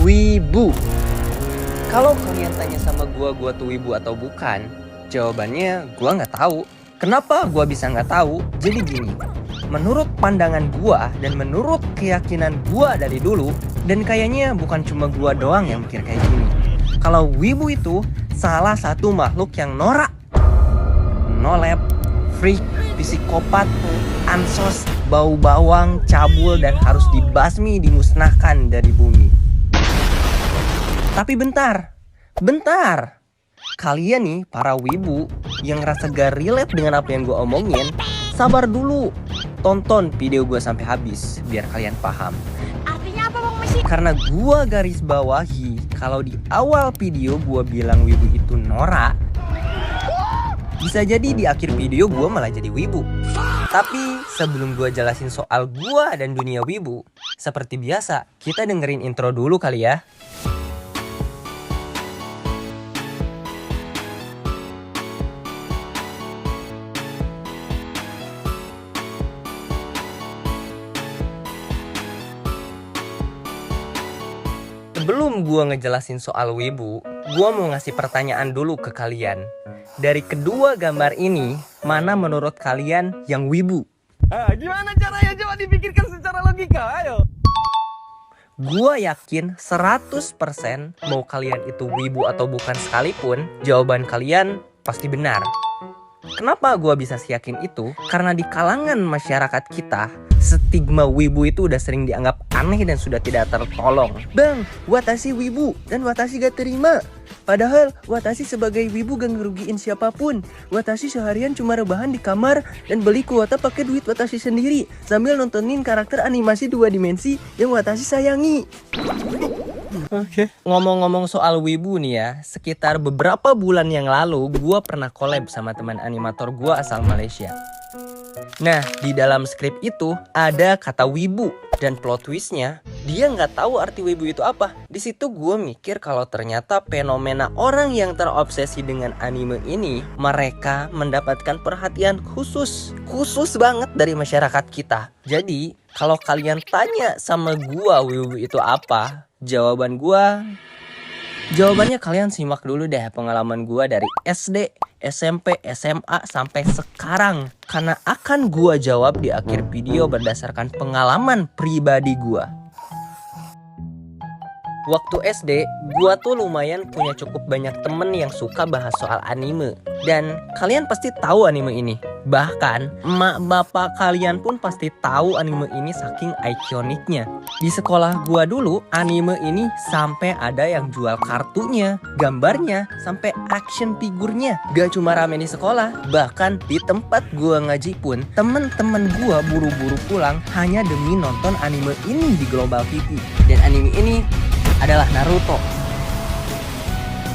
wibu. Kalau kalian tanya sama gua tuh wibu atau bukan, jawabannya gua nggak tahu. Kenapa gua bisa nggak tahu? Jadi gini, menurut pandangan gua dan menurut keyakinan gua dari dulu, dan kayaknya bukan cuma gua doang yang mikir kayak gini. Kalau wibu itu salah satu makhluk yang norak, nolep, freak, psikopat, ansos, bau bawang, cabul, dan harus dibasmi, dimusnahkan dari bumi. Tapi bentar. Kalian nih, para wibu yang ngerasa gak relate dengan apa yang gue omongin, sabar dulu. Tonton video gue sampai habis, biar kalian paham. Artinya apa Bang Messi? Karena gue garis bawahi, kalau di awal video gue bilang wibu itu norak, bisa jadi di akhir video gue malah jadi wibu. Tapi sebelum gue jelasin soal gue dan dunia wibu, seperti biasa, kita dengerin intro dulu kali ya. Sebelum gue ngejelasin soal wibu, gue mau ngasih pertanyaan dulu ke kalian. Dari kedua gambar ini, mana menurut kalian yang wibu? Gimana caranya? Coba dipikirkan secara logika, ayo. Gue yakin 100% mau kalian itu wibu atau bukan sekalipun, jawaban kalian pasti benar. Kenapa gue bisa yakin itu? Karena di kalangan masyarakat kita, stigma wibu itu udah sering dianggap aneh dan sudah tidak tertolong. Bang, watashi wibu dan watashi gak terima. Padahal watashi sebagai wibu gak ngerugiin siapapun. Watashi seharian cuma rebahan di kamar dan beli kuota pakai duit watashi sendiri sambil nontonin karakter animasi 2 dimensi yang watashi sayangi. Oke. Ngomong-ngomong soal wibu nih ya, sekitar beberapa bulan yang lalu gue pernah collab sama teman animator gue asal Malaysia. Nah, di dalam skrip itu ada kata wibu, dan plot twistnya dia nggak tahu arti wibu itu apa. Di situ gue mikir kalau ternyata fenomena orang yang terobsesi dengan anime ini, mereka mendapatkan perhatian khusus banget dari masyarakat kita. Jadi kalau kalian tanya sama gue wibu itu apa, jawabannya kalian simak dulu deh pengalaman gue dari SD, SMP, SMA sampai sekarang. Karena akan gue jawab di akhir video berdasarkan pengalaman pribadi gue. Waktu SD, gue tuh lumayan punya cukup banyak temen yang suka bahas soal anime. Dan kalian pasti tahu anime ini. Bahkan, emak bapak kalian pun pasti tahu anime ini saking ikoniknya. Di sekolah gue dulu, anime ini sampai ada yang jual kartunya, gambarnya, sampai action figurnya. Gak cuma rame di sekolah, bahkan di tempat gue ngaji pun, temen-temen gue buru-buru pulang hanya demi nonton anime ini di Global TV. Dan anime ini adalah Naruto.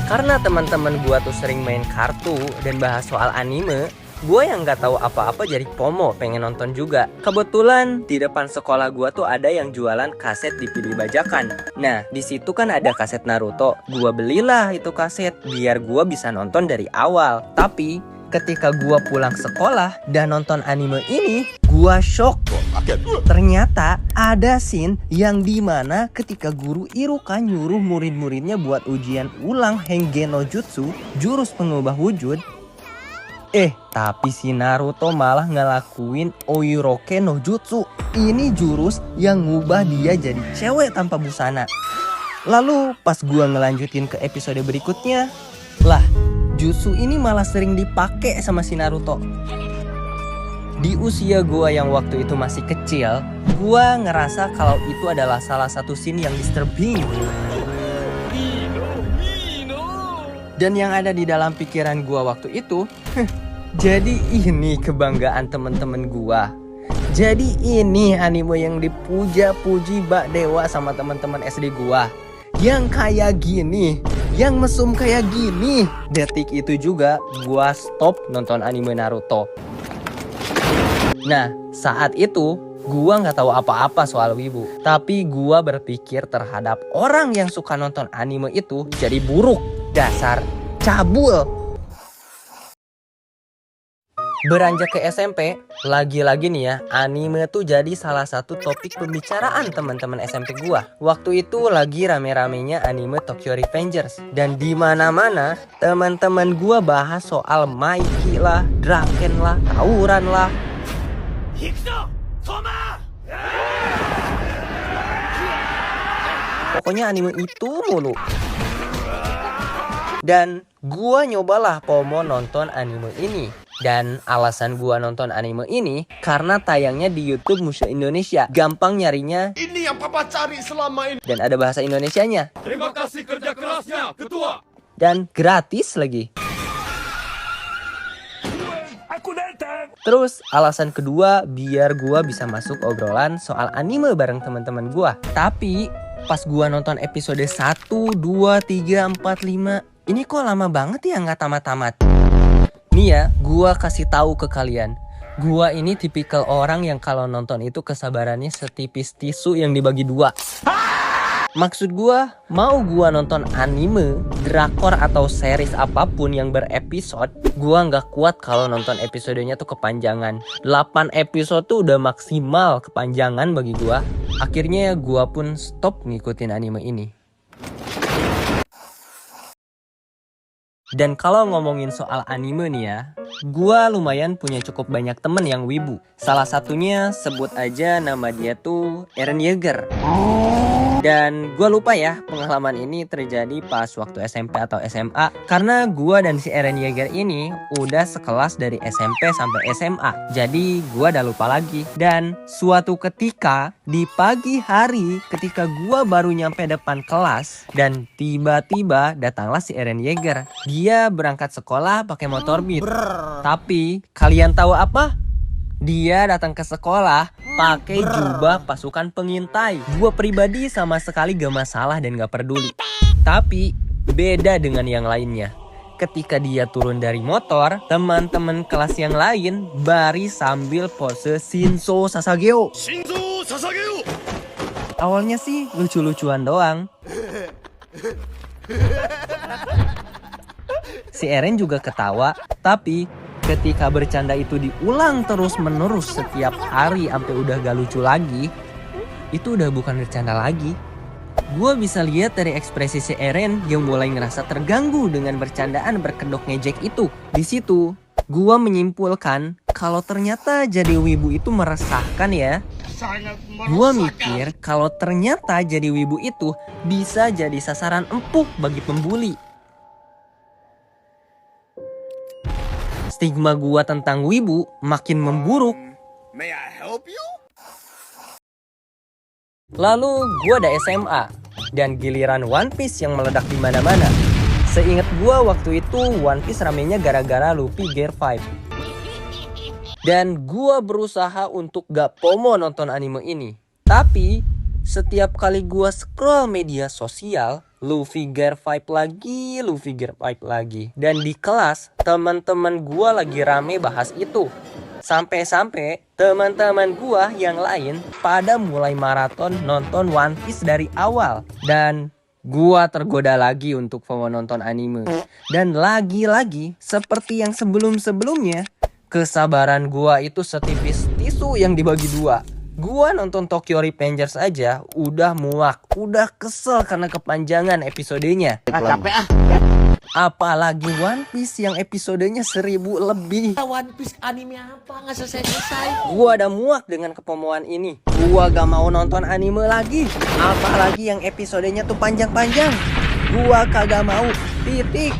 Karena teman-teman gue tuh sering main kartu dan bahas soal anime, gue yang nggak tahu apa-apa jadi FOMO pengen nonton juga. Kebetulan di depan sekolah gue tuh ada yang jualan kaset DVD bajakan. Nah, di situ kan ada kaset Naruto. Gue belilah itu kaset biar gue bisa nonton dari awal. Tapi ketika gue pulang sekolah dan nonton anime ini, gue shock. Ternyata ada scene yang dimana ketika guru Iruka nyuruh murid-muridnya buat ujian ulang Henge no Jutsu, jurus pengubah wujud. Tapi si Naruto malah ngelakuin Oiroke no Jutsu. Ini jurus yang ngubah dia jadi cewek tanpa busana. Lalu pas gua ngelanjutin ke episode berikutnya, lah jutsu ini malah sering dipakai sama si Naruto. Di usia gua yang waktu itu masih kecil, gua ngerasa kalau itu adalah salah satu scene yang disturbing. Dan yang ada di dalam pikiran gua waktu itu, jadi ini kebanggaan temen-temen gua. Jadi ini anime yang dipuja-puji bak dewa sama teman-teman SD gua. Yang kayak gini, yang mesum kayak gini. Detik itu juga gua stop nonton anime Naruto. Nah, saat itu gua nggak tahu apa-apa soal wibu, tapi gua berpikir terhadap orang yang suka nonton anime itu jadi buruk, dasar cabul. Beranjak ke SMP, lagi-lagi nih ya, anime tuh jadi salah satu topik pembicaraan teman-teman SMP gua. Waktu itu lagi rame-ramenya anime Tokyo Revengers, dan di mana-mana teman-teman gua bahas soal Maiki lah, Draken lah, tawuran lah. Pokoknya anime itu mulu. Dan gua nyobalah FOMO nonton anime ini. Dan alasan gua nonton anime ini karena tayangnya di YouTube Musuh Indonesia. Gampang nyarinya. Ini yang papa cari selama ini. Dan ada bahasa Indonesianya. Terima kasih kerja kerasnya, ketua. Dan gratis lagi. Aku datang. Terus alasan kedua biar gua bisa masuk obrolan soal anime bareng teman-teman gua. Tapi pas gua nonton episode 1, 2, 3, 4, 5, ini kok lama banget ya nggak tamat-tamat. Nih ya, gua kasih tahu ke kalian. Gua ini tipikal orang yang kalau nonton itu kesabarannya setipis tisu yang dibagi dua. Maksud gua, mau gua nonton anime, drakor atau series apapun yang berepisode, gua nggak kuat kalau nonton episodenya tuh kepanjangan. 8 episode tuh udah maksimal kepanjangan bagi gua. Akhirnya gua pun stop ngikutin anime ini. Dan kalau ngomongin soal anime nih ya, gua lumayan punya cukup banyak temen yang wibu. Salah satunya sebut aja nama dia tuh Eren Yeager. Dan gue lupa ya pengalaman ini terjadi pas waktu SMP atau SMA. Karena gue dan si Eren Yeager ini udah sekelas dari SMP sampai SMA. Jadi gue udah lupa lagi. Dan suatu ketika di pagi hari ketika gue baru nyampe depan kelas. Dan tiba-tiba datanglah si Eren Yeager. Dia berangkat sekolah pakai motor Beat. Tapi kalian tahu apa? Dia datang ke sekolah pakai jubah pasukan pengintai. Gua pribadi sama sekali gak masalah dan gak peduli. Tapi beda dengan yang lainnya. Ketika dia turun dari motor, teman-teman kelas yang lain baris sambil pose Shinzo Sasageo. Awalnya sih lucu-lucuan doang. Si Eren juga ketawa, tapi ketika bercanda itu diulang terus-menerus setiap hari sampai udah gak lucu lagi, itu udah bukan bercanda lagi. Gue bisa lihat dari ekspresi si Eren yang mulai ngerasa terganggu dengan bercandaan berkedok ngejek itu. Di situ, gue menyimpulkan kalau ternyata jadi wibu itu meresahkan ya. Gue mikir kalau ternyata jadi wibu itu bisa jadi sasaran empuk bagi pembuli. Stigma gua tentang wibu makin memburuk. May I help you? Lalu gua ada SMA dan giliran One Piece yang meledak di mana-mana. Seingat gua waktu itu One Piece ramenya gara-gara Luffy Gear 5. Dan gua berusaha untuk gak FOMO nonton anime ini. Tapi setiap kali gua scroll media sosial, Luffy Gear 5 lagi, Luffy Gear 5 lagi. Dan di kelas, teman-teman gua lagi rame bahas itu. Sampai-sampai teman-teman gua yang lain pada mulai maraton nonton One Piece dari awal. Dan gua tergoda lagi untuk FOMO nonton anime. Dan lagi-lagi, seperti yang sebelum-sebelumnya, kesabaran gua itu setipis tisu yang dibagi dua. Gua nonton Tokyo Revengers aja udah muak, udah kesel karena kepanjangan episodenya. Capek ah. Apalagi One Piece yang episodenya 1000 lebih. One Piece anime apa nggak selesai-selesai? Gua ada muak dengan kepomoan ini. Gua gak mau nonton anime lagi. Apalagi yang episodenya tuh panjang-panjang. Gua kagak mau. Titik.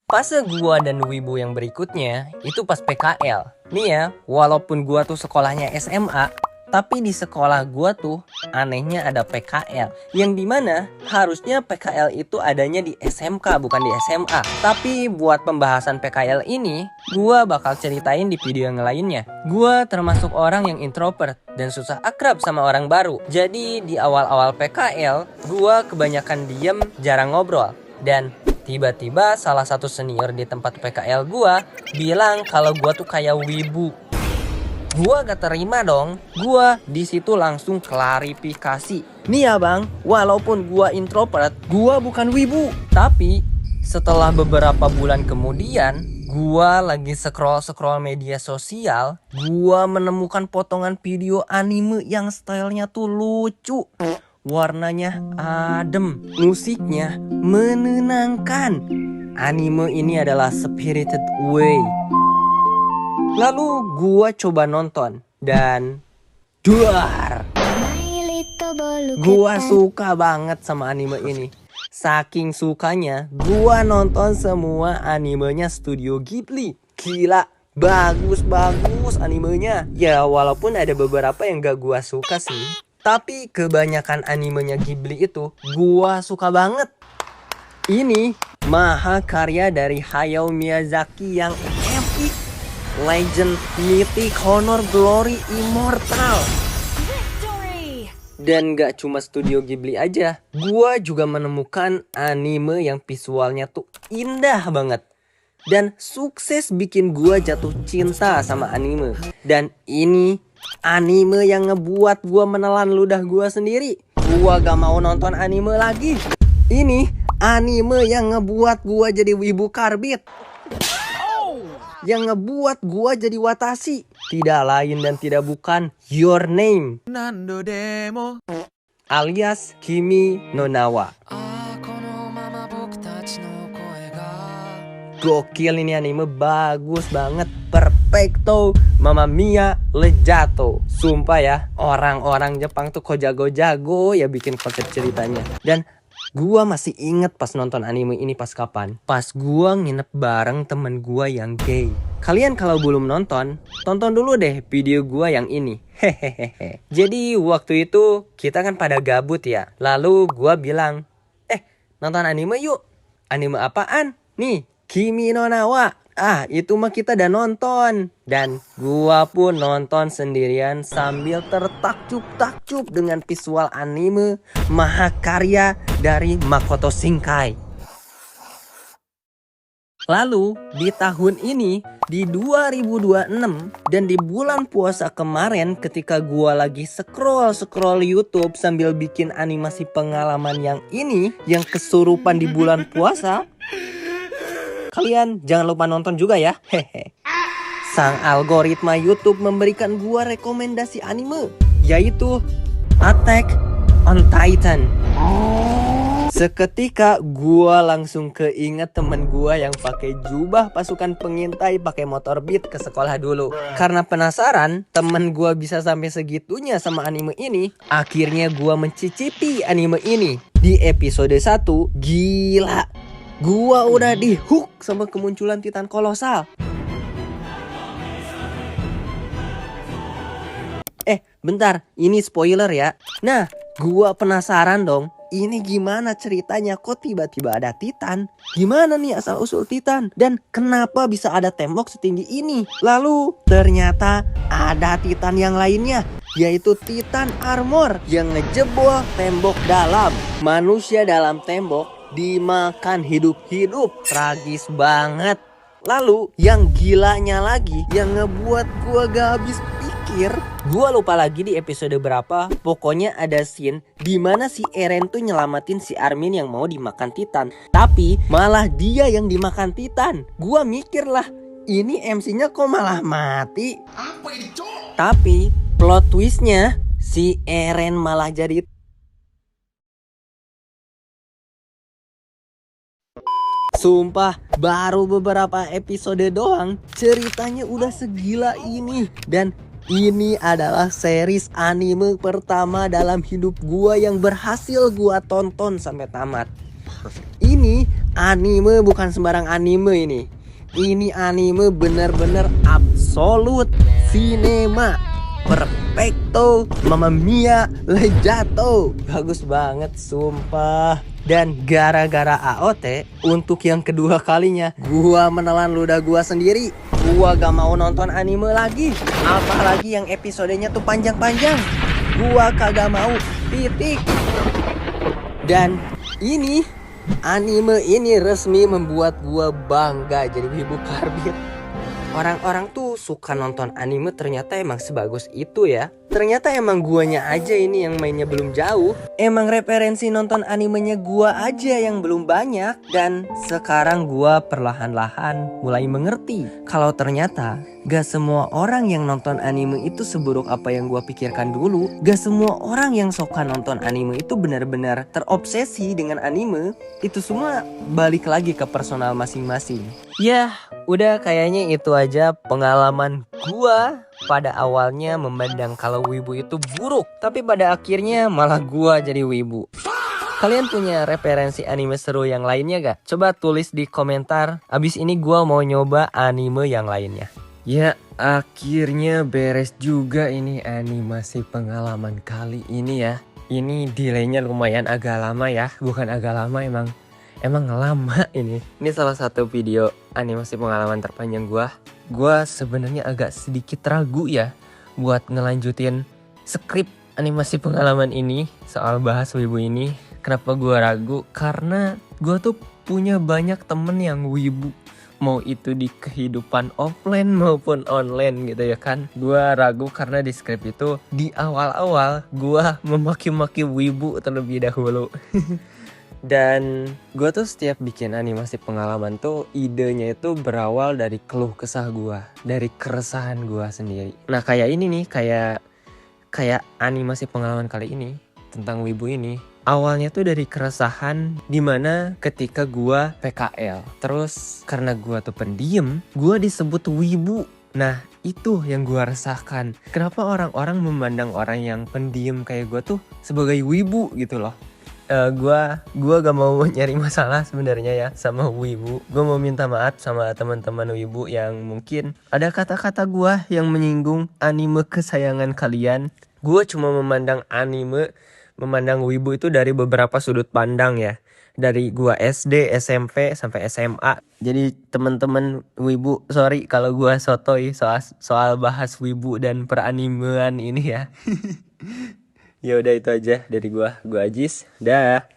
Fase gua dan wibu yang berikutnya itu pas PKL. Nih ya, walaupun gua tuh sekolahnya SMA, tapi di sekolah gua tuh anehnya ada PKL. Yang dimana harusnya PKL itu adanya di SMK bukan di SMA. Tapi buat pembahasan PKL ini, gua bakal ceritain di video yang lainnya. Gua termasuk orang yang introvert dan susah akrab sama orang baru. Jadi di awal-awal PKL, gua kebanyakan diem, jarang ngobrol. Dan tiba-tiba salah satu senior di tempat PKL gua bilang kalau gua tuh kayak wibu. Gua gak terima dong. Gua di situ langsung klarifikasi. Nih ya bang, walaupun gua introvert, gua bukan wibu. Tapi setelah beberapa bulan kemudian, gua lagi scroll media sosial, gua menemukan potongan video anime yang stylenya tuh lucu. Warnanya adem, musiknya menenangkan. Anime ini adalah Spirited Away. Lalu gua coba nonton dan duar. Gua suka banget sama anime ini. Saking sukanya, gua nonton semua animenya Studio Ghibli. Gila, bagus animenya. Ya walaupun ada beberapa yang gak gua suka sih, tapi kebanyakan animenya Ghibli itu gua suka banget. Ini mahakarya dari Hayao Miyazaki yang epic. Legend, Mythic, Honor, Glory, Immortal. Dan gak cuma Studio Ghibli aja, gua juga menemukan anime yang visualnya tuh indah banget. Dan sukses bikin gua jatuh cinta sama anime. Dan ini anime yang ngebuat gua menelan ludah gua sendiri. Gua gak mau nonton anime lagi. Ini anime yang ngebuat gua jadi wibu karbit, yang ngebuat gua jadi watashi. Tidak lain dan tidak bukan Your Name, Nando demo alias Kimi no Nawa. Gokil ini anime, bagus banget. Perfecto, Mamma Mia, Legato. Sumpah ya, orang-orang Jepang tuh kok jago-jago ya bikin konsep ceritanya. Dan gua masih inget pas nonton anime ini pas kapan? Pas gua nginep bareng temen gua yang gay. Kalian kalau belum nonton, tonton dulu deh video gua yang ini. Hehehe. Jadi waktu itu kita kan pada gabut ya. Lalu gua bilang, nonton anime yuk. Anime apaan? Nih, Kimi no Nawa. Itu mah kita udah nonton. Dan gua pun nonton sendirian sambil tertakjub-takjub dengan visual anime mahakarya dari Makoto Shinkai. Lalu di tahun ini, di 2026 dan di bulan puasa kemarin, ketika gua lagi scroll YouTube sambil bikin animasi pengalaman yang ini, yang kesurupan di bulan puasa, kalian jangan lupa nonton juga ya. Hehe. Sang algoritma YouTube memberikan gua rekomendasi anime, yaitu Attack on Titan. Seketika gua langsung keinget temen gua yang pakai jubah pasukan pengintai pakai motor Beat ke sekolah dulu. Karena penasaran temen gua bisa sampai segitunya sama anime ini, akhirnya gua mencicipi anime ini. Di episode 1, gila, gua udah di hook sama kemunculan Titan kolosal. Bentar, ini spoiler ya. Nah, gua penasaran dong. Ini gimana ceritanya, kok tiba-tiba ada Titan? Gimana nih asal-usul Titan? Dan kenapa bisa ada tembok setinggi ini? Lalu ternyata ada Titan yang lainnya, yaitu Titan Armor yang ngejebol tembok dalam. Manusia dalam tembok dimakan hidup-hidup. Tragis banget. Lalu yang gilanya lagi, yang ngebuat gua gak habis pikir, gua lupa lagi di episode berapa, pokoknya ada scene dimana si Eren tuh nyelamatin si Armin yang mau dimakan Titan, tapi malah dia yang dimakan Titan. Gua mikir lah, ini MC-nya kok malah mati. Apa ini, Cok? Tapi plot twistnya, si Eren malah jadi sumpah, baru beberapa episode doang, ceritanya udah segila ini. Dan ini adalah series anime pertama dalam hidup gua yang berhasil gua tonton sampai tamat. Ini anime bukan sembarang anime ini. Ini anime bener-bener absolut cinema. Perfecto, Mamma Mia, Legato. Bagus banget sumpah. Dan gara-gara AOT, untuk yang kedua kalinya, gua menelan ludah gua sendiri. Gua gak mau nonton anime lagi. Apalagi yang episodenya tuh panjang-panjang. Gua kagak mau, titik. Dan ini, anime ini resmi membuat gua bangga jadi wibu karbit. Orang-orang tuh suka nonton anime ternyata emang sebagus itu ya. Ternyata emang guanya aja ini yang mainnya belum jauh. Emang referensi nonton animenya gua aja yang belum banyak. Dan sekarang gua perlahan-lahan mulai mengerti kalau ternyata gak semua orang yang nonton anime itu seburuk apa yang gua pikirkan dulu. Gak semua orang yang suka nonton anime itu benar-benar terobsesi dengan anime. Itu semua balik lagi ke personal masing-masing. Ya, udah kayaknya itu aja pengalaman gua pada awalnya memandang kalau wibu itu buruk, tapi pada akhirnya malah gua jadi wibu. Kalian punya referensi anime seru yang lainnya gak? Coba tulis di komentar. Abis ini gua mau nyoba anime yang lainnya. Ya, akhirnya beres juga ini animasi pengalaman kali ini ya. Ini delaynya lumayan agak lama ya. Bukan agak lama, emang lama ini. Ini salah satu video animasi pengalaman terpanjang gua. Gua sebenarnya agak sedikit ragu ya buat ngelanjutin skrip animasi pengalaman ini soal bahas wibu ini. Kenapa gua ragu? Karena gua tuh punya banyak temen yang wibu, mau itu di kehidupan offline maupun online gitu ya kan. Gua ragu karena di skrip itu di awal-awal gua memaki-maki wibu terlebih dahulu. Dan gue tuh setiap bikin animasi pengalaman tuh idenya itu berawal dari keluh kesah gue, dari keresahan gue sendiri. Nah kayak ini nih, kayak animasi pengalaman kali ini tentang wibu ini. Awalnya tuh dari keresahan dimana ketika gue PKL. Terus karena gue tuh pendiam, gue disebut wibu. Nah itu yang gue resahkan. Kenapa orang-orang memandang orang yang pendiam kayak gue tuh sebagai wibu gitu loh. Gua gak mau nyari masalah sebenarnya ya sama wibu. Gua mau minta maaf sama teman-teman wibu yang mungkin ada kata-kata gua yang menyinggung anime kesayangan kalian. Gua cuma memandang wibu itu dari beberapa sudut pandang ya. Dari gua SD, SMP sampai SMA. Jadi teman-teman wibu, sorry kalau gua sotoy soal bahas wibu dan peranimean ini ya. Ya udah itu aja dari gua Ajis. Dah.